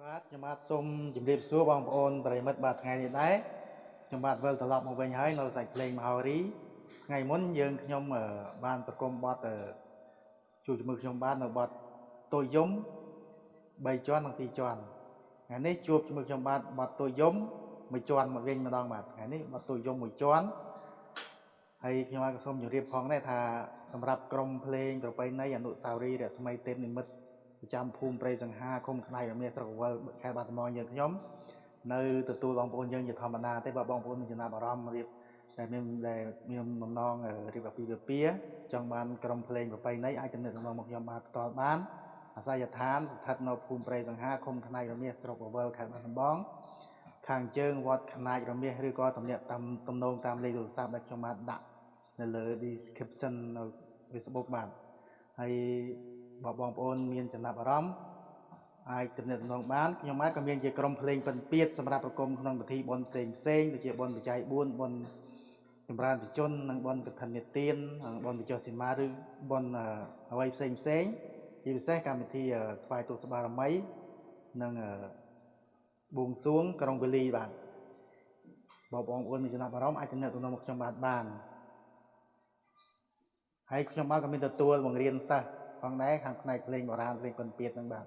បាទខ្ញុំបាទសូមជម្រាបសួរបងប្អូនប្រិយមិត្តបាទថ្ងៃនេះដែរខ្ញុំបាទវិលត្រឡប់មកវិញហើយនៅសាច់ភ្លេងមហោរីថ្ងៃមុនយើងខ្ញុំបានប្រគំបទជួយជាមួយខ្ញុំបាទនៅបទតូយំ3ជាន់និង2ជាន់ថ្ងៃនេះជួបជាមួយខ្ញុំបាទបទតូយំ1ជាន់មកវិញម្ដងបាទថ្ងៃនេះបទតូយំ1ជាន់ហើយខ្ញុំបាទក៏សូមជម្រាបផងដែរថាសម្រាប់ក្រុមភ្លេងប្រពៃណីអនុស្សាវរីយ៍រស្មីទេពនិមិត្តប្រចាំភូមិព្រៃសង្ហាឃុំខ្នែករមៀស្រុកកវលខេត្តបាត់ដំបងយើងខ្ញុំនៅទទួលបងប្អូនយើងជាធម្មតាទេបើបងប្អូនមានចំណាប់អារម្មណ៍រៀបតែមានបំណងរៀបអាពាហ៍ពិពាហ៍ចង់បានក្រុមភ្លេងប្រពៃណីអាចទំនាក់ទំនងមកខ្ញុំបានផ្ទាល់បានអាសយដ្ឋានស្ថិតនៅភូមិព្រៃសង្ហាឃុំខ្នែករមៀស្រុកកវលខេត្តបាត់ដំបងខាងជើងវត្តខ្នាចរមៀសឬក៏ទំនាក់ទំនងតាមលេខទូរស័ព្ទដែលខ្ញុំបានដាក់នៅលើ description នៅ Facebook បាទហើយបើបងប្អូនមានចំណាប់អារម្មណ៍អាចទំនាក់ទំនងបានខ្ញុំបាទក៏មានជាក្រុមភ្លេងពិណពាទ្យសម្រាប់ប្រគំក្នុងពិធីបុណ្យផ្សេងដូចជាបុណ្យបច្ច័យ4បុណ្យចម្រើនពិជននិងបុណ្យកឋិនទានបុណ្យវិចុះសីមាឬបុណ្យអ្វីផ្សេងជាពិសេសកម្មវិធីថ្វាយទស្សបារមីនិងបួងសួងក្រុងវេលីបាទបងប្អូនមានចំណាប់អារម្មណ៍អាចទំនាក់ទំនងមកខ្ញុំបាទបានហើយខ្ញុំបាទក៏មានទទួលបង្រៀនសិស្សផងដែរខាងផ្នែកភ្លេងបុរាណភ្លេងពិណពាទ្យនឹងបាទ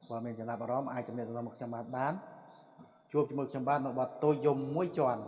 បើមានចំណាប់អារម្មណ៍អាចទំនាក់ទំនងមកខ្ញុំបាទបានជួបជាមួយខ្ញុំបាទនៅបទតូយំ1ជាន់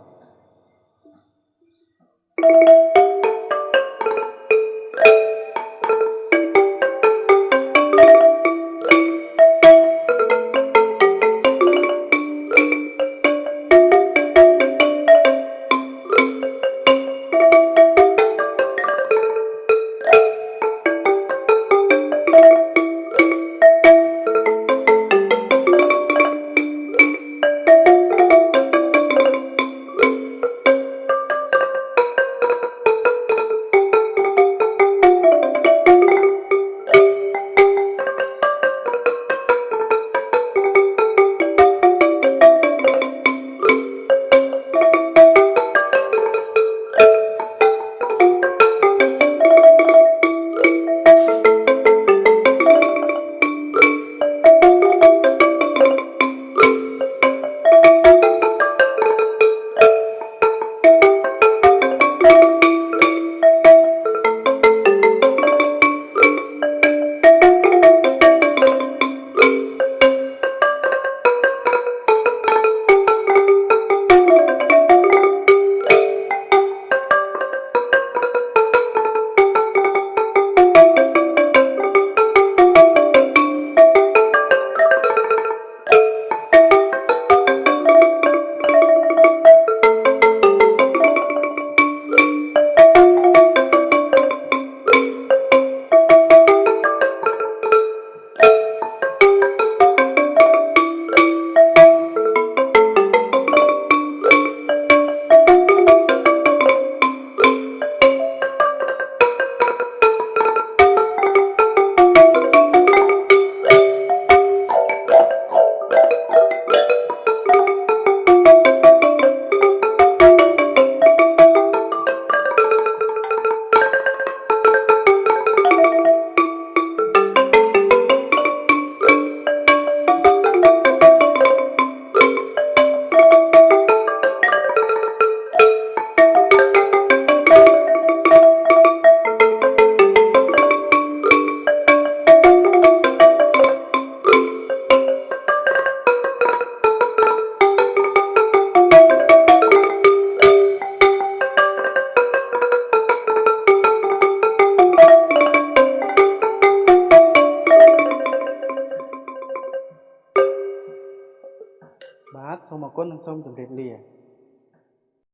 បាទសូមអរគុណនិងសូមជម្រាបលា